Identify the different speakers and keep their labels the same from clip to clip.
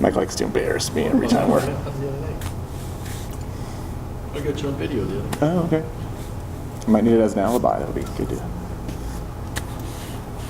Speaker 1: Mike likes to embarrass me every time we're.
Speaker 2: I got you on video the other day.
Speaker 1: Oh, okay. I might need it as an alibi. That would be good.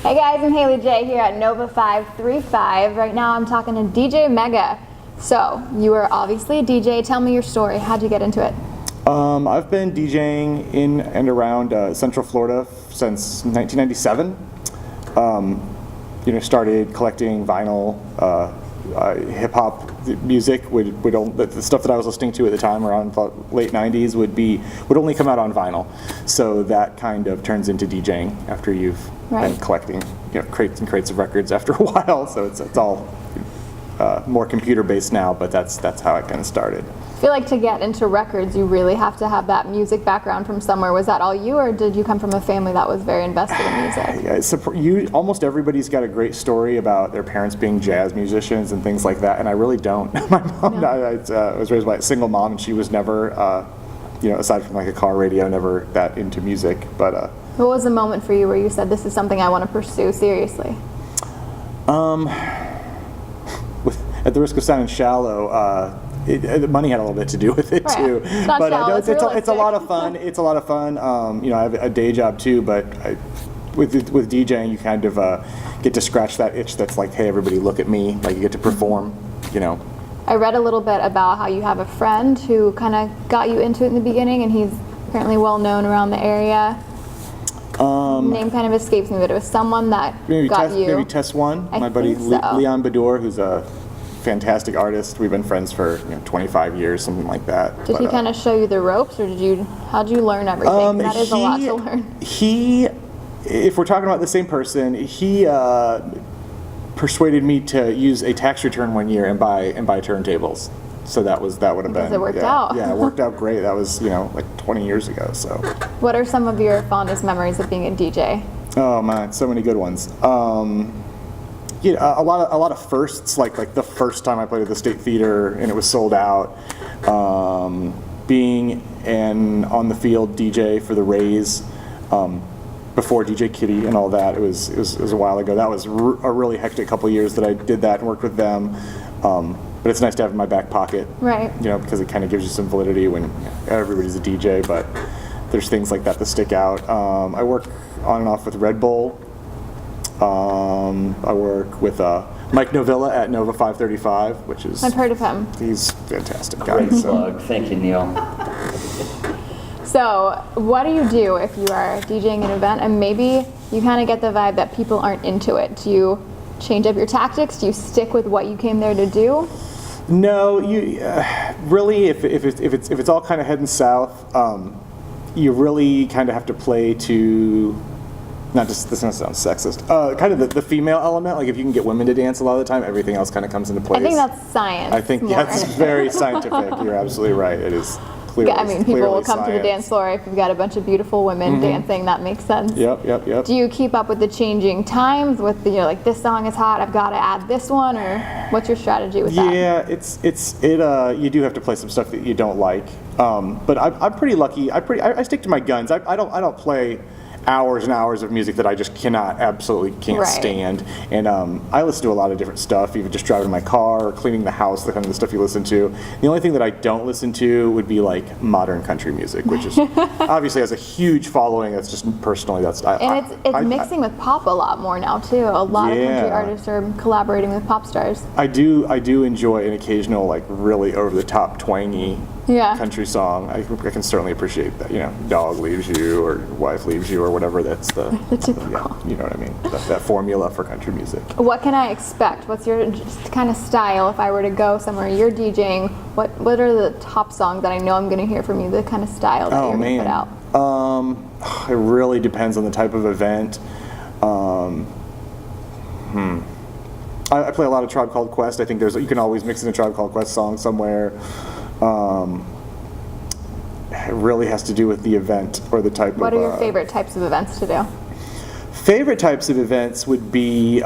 Speaker 3: Hey guys, I'm Haley J here at Nova 535. Right now I'm talking to DJ Mega. So, you are obviously a DJ. Tell me your story. How'd you get into it?
Speaker 1: I've been DJing in and around Central Florida since 1997. Started collecting vinyl, hip hop music. The stuff that I was listening to at the time, around the late 90s, would only come out on vinyl. So that kind of turns into DJing after you've been collecting, crates and crates of records after a while. So it's all more computer based now, but that's how it kind of started.
Speaker 3: I feel like to get into records, you really have to have that music background from somewhere. Was that all you, or did you come from a family that was very invested in music?
Speaker 1: Yeah, almost everybody's got a great story about their parents being jazz musicians and things like that, and I really don't. My mom, I was raised by a single mom, and she was never, aside from like a car radio, never that into music. But
Speaker 3: what was the moment for you where you said, "This is something I want to pursue seriously"?
Speaker 1: At the risk of sounding shallow. The money had a little bit to do with it too, but it's a lot of fun. It's a lot of fun. I have a day job too, but with DJing, you kind of get to scratch that itch. That's like, hey, everybody, look at me! Like you get to perform.
Speaker 3: I read a little bit about how you have a friend who kind of got you into it in the beginning, and he's apparently well known around the area. Name kind of escapes me, but it was someone that got you.
Speaker 1: Maybe Test One. My buddy Leon Bador, who's a fantastic artist. We've been friends for 25 years, something like that.
Speaker 3: Did he kind of show you the ropes, or how'd you learn everything? That is a lot to learn.
Speaker 1: If we're talking about the same person, he persuaded me to use a tax return one year and buy turntables. So that would have been.
Speaker 3: Because it worked out.
Speaker 1: Yeah, it worked out great. That was like 20 years ago. So.
Speaker 3: What are some of your fondest memories of being a DJ?
Speaker 1: Oh man, so many good ones. A lot of firsts, like the first time I played at the State Theater and it was sold out. Being an on the field DJ for the Rays before DJ Kitty and all that. It was a while ago. That was a really hectic couple of years that I did that and worked with them. But it's nice to have in my back pocket,
Speaker 3: right?
Speaker 1: Because it kind of gives you some validity when everybody's a DJ. But there's things like that stick out. I work on and off with Red Bull. I work with Mike Novilla at Nova 535, which is...
Speaker 3: I've heard of him.
Speaker 1: He's a fantastic guy.
Speaker 4: Great plug. Thank you, Neal.
Speaker 3: So, what do you do if you are DJing an event and maybe you kind of get the vibe that people aren't into it? Do you change up your tactics? Do you stick with what you came there to do?
Speaker 1: No, you really, if it's all kind of heading south, you really kind of have to play to... Not just, this is going to sound sexist, kind of the female element. Like if you can get women to dance a lot of the time, everything else kind of comes into place.
Speaker 3: I think that's science.
Speaker 1: I think that's very scientific. You're absolutely right. It is clearly
Speaker 3: people will come
Speaker 1: science.
Speaker 3: to the dance floor if you've got a bunch of beautiful women dancing. That makes sense.
Speaker 1: Yep.
Speaker 3: Do you keep up with the changing times with like this song is hot, I've got to add this one, or what's your strategy with that?
Speaker 1: Yeah, you do have to play some stuff that you don't like. But I'm pretty lucky. I stick to my guns. I don't play hours and hours of music that I just absolutely can't stand. And I listen to a lot of different stuff, even just driving my car or cleaning the house, the kind of the stuff you listen to. The only thing that I don't listen to would be like modern country music, which is obviously has a huge following. That's just personally, it's
Speaker 3: mixing with pop a lot more now too. A lot of country artists are collaborating with pop stars.
Speaker 1: I do enjoy an occasional like really over the top twangy country song. I can certainly appreciate that. Dog leaves you or wife leaves you or whatever. That's the you know what I mean. That formula for country music.
Speaker 3: What can I expect? What's your just kind of style? If I were to go somewhere you're DJing, what are the top songs that I know I'm going to hear from you? The kind of style that you're going to put out.
Speaker 1: It really depends on the type of event. I play a lot of Tribe Called Quest. I think you can always mix in a Tribe Called Quest song somewhere. It really has to do with the event or the type of...
Speaker 3: What are your favorite types of events to do?
Speaker 1: Favorite types of events would be...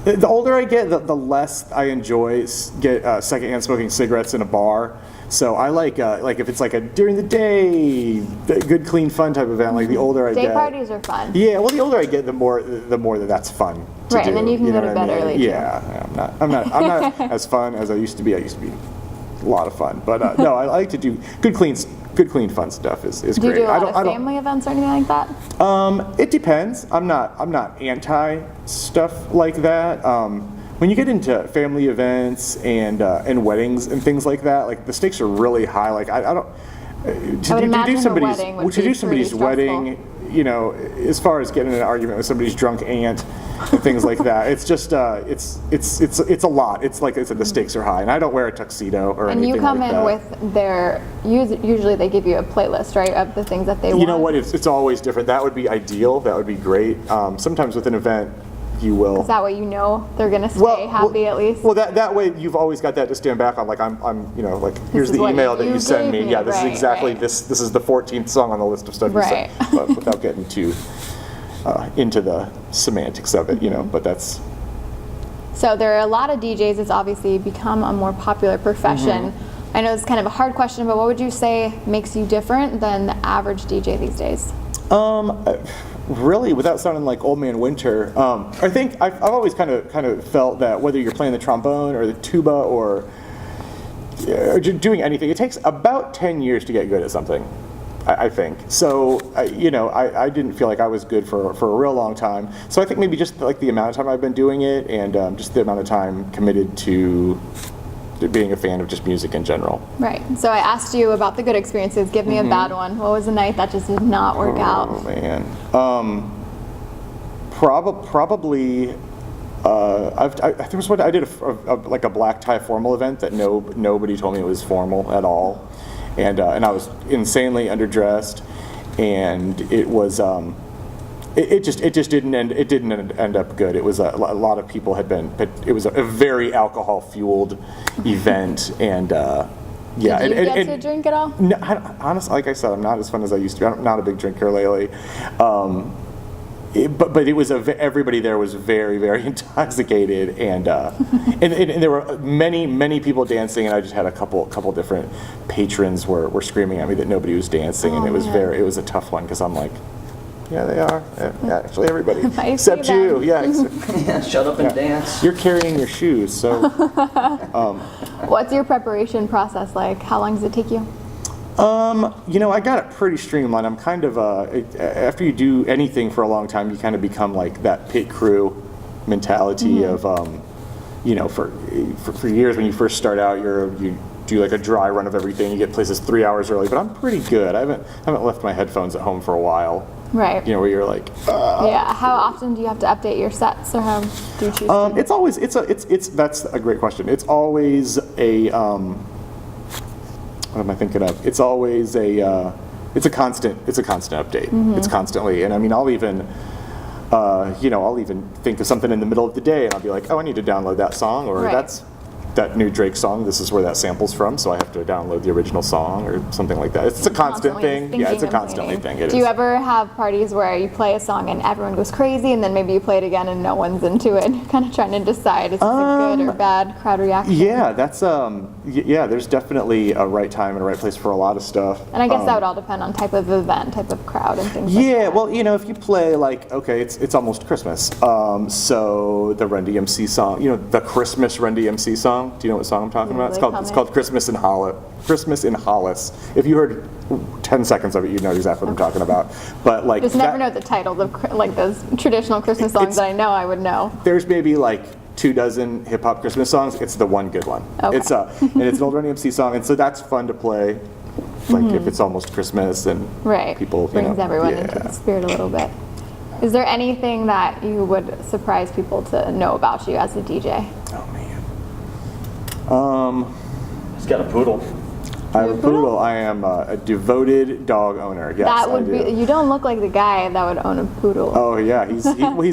Speaker 1: the older I get, the less I enjoy secondhand smoking cigarettes in a bar. So I like if it's like a during the day, good, clean, fun type of event. Like the older I get...
Speaker 3: Day parties are fun.
Speaker 1: Yeah, well, the older I get, the more that's fun. to
Speaker 3: Right,
Speaker 1: do.
Speaker 3: and then you can go
Speaker 1: know
Speaker 3: to
Speaker 1: what I
Speaker 3: bed
Speaker 1: mean?
Speaker 3: early, too.
Speaker 1: Yeah, I'm not as fun as I used to be. I used to be a lot of fun, but no, I like to do good, clean, fun stuff. Is
Speaker 3: Do you
Speaker 1: great.
Speaker 3: do a lot of family events or anything like that?
Speaker 1: It depends. I'm not anti stuff like that. When you get into family events and weddings and things like that, like the stakes are really high. Like I don't
Speaker 3: I would imagine a wedding would
Speaker 1: to
Speaker 3: be
Speaker 1: do somebody's
Speaker 3: pretty
Speaker 1: wedding. You know, as far as getting in an argument with somebody's drunk aunt and things like that, it's just it's a lot. It's like I said, the stakes are high, and I don't wear a tuxedo or
Speaker 3: And
Speaker 1: anything
Speaker 3: you come
Speaker 1: like
Speaker 3: in
Speaker 1: that.
Speaker 3: with their, usually they give you a playlist, right, of the things that they want?
Speaker 1: You know what? It's always different. That would be ideal. That would be great. Sometimes with an event, you will.
Speaker 3: Is that way you know they're going to stay happy at least?
Speaker 1: Well, that way you've always got that to stand back on. Like I'm like here's
Speaker 3: is
Speaker 1: the
Speaker 3: what
Speaker 1: email that
Speaker 3: you
Speaker 1: you send
Speaker 3: gave
Speaker 1: me.
Speaker 3: me.
Speaker 1: Yeah, this
Speaker 3: Right,
Speaker 1: is exactly
Speaker 3: right.
Speaker 1: this is the 14th song on the list of stuff you
Speaker 3: Right.
Speaker 1: sent. But without getting too into the semantics of it, But that's.
Speaker 3: So there are a lot of DJs. It's obviously become a more popular profession. I know it's kind of a hard question, but what would you say makes you different than the average DJ these days?
Speaker 1: Really, without sounding like Old Man Winter, I think I've always kind of felt that whether you're playing the trombone or the tuba or doing anything, it takes about 10 years to get good at something. I think so. I didn't feel like I was good for a real long time. So I think maybe just like the amount of time I've been doing it, and just the amount of time committed to being a fan of just music in general.
Speaker 3: Right. So I asked you about the good experiences. Give me a bad one. What was a night that just did not work out?
Speaker 1: Oh man. Probably. There was one I did like a black tie formal event that nobody told me it was formal at all, and I was insanely underdressed, and it was it just didn't end up good. It was a lot of people had been. It was a very alcohol fueled event, and yeah.
Speaker 3: Did you get to drink at all?
Speaker 1: No, honestly, like I said, I'm not as fun as I used to be. I'm not a big drinker lately. But it was everybody there was very, very intoxicated, and there were many people dancing, and I just had a couple different patrons were screaming at me that nobody was dancing, and it was a tough one because I'm like, yeah, they are. Yeah, actually, everybody except
Speaker 3: see
Speaker 1: you.
Speaker 3: them.
Speaker 1: Yeah,
Speaker 4: Yeah, shut up and dance.
Speaker 1: you're carrying your shoes, so.
Speaker 3: What's your preparation process like? How long does it take you?
Speaker 1: I got it pretty streamlined. I'm kind of after you do anything for a long time, you kind of become like that pit crew mentality of, for years when you first start out, you do like a dry run of everything. You get places 3 hours early, but I'm pretty good. I haven't left my headphones at home for a while.
Speaker 3: Right.
Speaker 1: Where you're like.
Speaker 3: Yeah. How often do you have to update your sets, or how do you choose to?
Speaker 1: It's always that's a great question. It's always a. What am I thinking of? It's always it's a constant update. It's constantly, and I mean, I'll even think of something in the middle of the day, and I'll be like, oh, I need to download that song, or
Speaker 3: Right.
Speaker 1: that's that new Drake song. This is where that sample's from, so I have to download the original song or something like that. It's a constant
Speaker 3: Constantly
Speaker 1: thing. Yeah, it's a
Speaker 3: thinking and
Speaker 1: constantly
Speaker 3: planning.
Speaker 1: thing. It
Speaker 3: Do you
Speaker 1: is.
Speaker 3: ever have parties where you play a song and everyone goes crazy, and then maybe you play it again and no one's into it, kind of trying to decide is this a good or bad crowd reaction?
Speaker 1: Yeah, that's there's definitely a right time and a right place for a lot of stuff.
Speaker 3: And I guess that would all depend on type of event, type of crowd, and things like that.
Speaker 1: Yeah, well, if you play like, okay, it's almost Christmas, so the Run DMC song, the Christmas Run DMC song. Do you know what song I'm talking about? It's called Christmas in Hollis. If you heard 10 seconds of it, you'd know exactly what I'm talking about. But like,
Speaker 3: Just never know the titles of like those traditional Christmas songs that I know I would know.
Speaker 1: There's maybe like 24 hip hop Christmas songs. It's the one good one.
Speaker 3: Okay.
Speaker 1: It's and it's an old Run DMC song, and so that's fun to play. Like if it's almost Christmas and
Speaker 3: Right.
Speaker 1: people
Speaker 3: Brings everyone into the spirit a little bit. Is there anything that you would surprise people to know about you as a DJ?
Speaker 1: Oh man.
Speaker 4: He's got a poodle.
Speaker 1: I have a poodle. I am a devoted dog owner. Yes,
Speaker 3: That would
Speaker 1: I do.
Speaker 3: be. You don't look like the guy that would own a poodle.
Speaker 1: Oh yeah, he's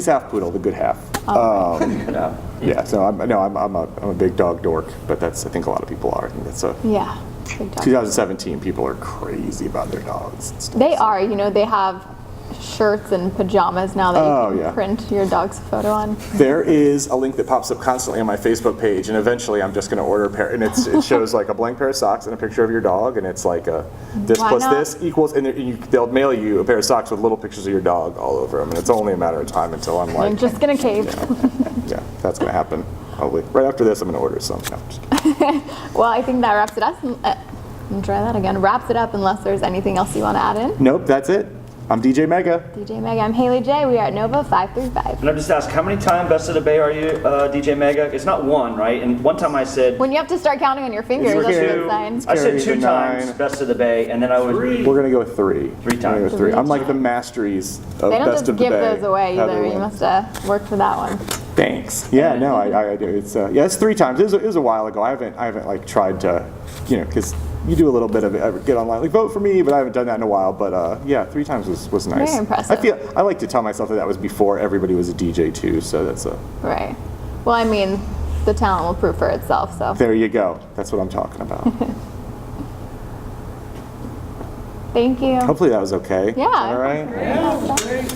Speaker 1: half poodle, the good half. Yeah, so I'm a big dog dork, but I think a lot of people are. I think that's
Speaker 3: Yeah. Big dog.
Speaker 1: 2017. People are crazy about their dogs. And stuff.
Speaker 3: They are. They have shirts and pajamas now that
Speaker 1: Oh,
Speaker 3: you can
Speaker 1: yeah.
Speaker 3: print your dog's photo on.
Speaker 1: There is a link that pops up constantly on my Facebook page, and eventually I'm just going to order a pair. And it shows like a blank pair of socks and a picture of your dog, and it's like this
Speaker 3: Why
Speaker 1: plus
Speaker 3: not?
Speaker 1: this equals, and they'll mail you a pair of socks with little pictures of your dog all over them. And it's only a matter of time until I'm like,
Speaker 3: I'm just gonna cave.
Speaker 1: yeah, that's going to happen. Probably right after this, I'm going to order some. No, I'm just kidding.
Speaker 3: Well, I think that wraps it up. Let me try that again. Wraps it up unless there's anything else you want to add in.
Speaker 1: Nope, that's it. I'm DJ Mega.
Speaker 3: DJ Mega. I'm Haley J. We are at Nova 535.
Speaker 4: And I'm just asked, how many times Best of the Bay are you, DJ Mega? It's not one, right? And one time I said,
Speaker 3: When you have to start counting on your fingers,
Speaker 1: We're
Speaker 3: that's a
Speaker 1: here.
Speaker 3: good sign.
Speaker 4: I said
Speaker 1: Carry
Speaker 4: 2
Speaker 1: the
Speaker 4: times
Speaker 1: 9.
Speaker 4: Best of the Bay, and then I was
Speaker 2: Three.
Speaker 1: We're going to go with 3.
Speaker 4: 3 times.
Speaker 1: We're gonna go with 3. I'm like the masteries of
Speaker 3: They don't
Speaker 1: Best
Speaker 3: just
Speaker 1: of the
Speaker 3: give
Speaker 1: Bay.
Speaker 3: those away
Speaker 1: Heather
Speaker 3: either. You
Speaker 1: Lynn.
Speaker 3: must have worked for that one.
Speaker 1: Thanks. Yeah, no, I do. It's yeah, it's 3 times. It was a while ago. I haven't like tried to, because you do a little bit of it, get online, like vote for me, but I haven't done that in a while. But yeah, 3 times was nice.
Speaker 3: Very impressive.
Speaker 1: I like to tell myself that was before everybody was a DJ too. So that's
Speaker 3: Right. Well, I mean, the talent will prove for itself, so.
Speaker 1: there you go. That's what I'm talking about.
Speaker 3: Thank you.
Speaker 1: Hopefully that was okay.
Speaker 3: Yeah.
Speaker 1: All right.
Speaker 2: Yeah, great.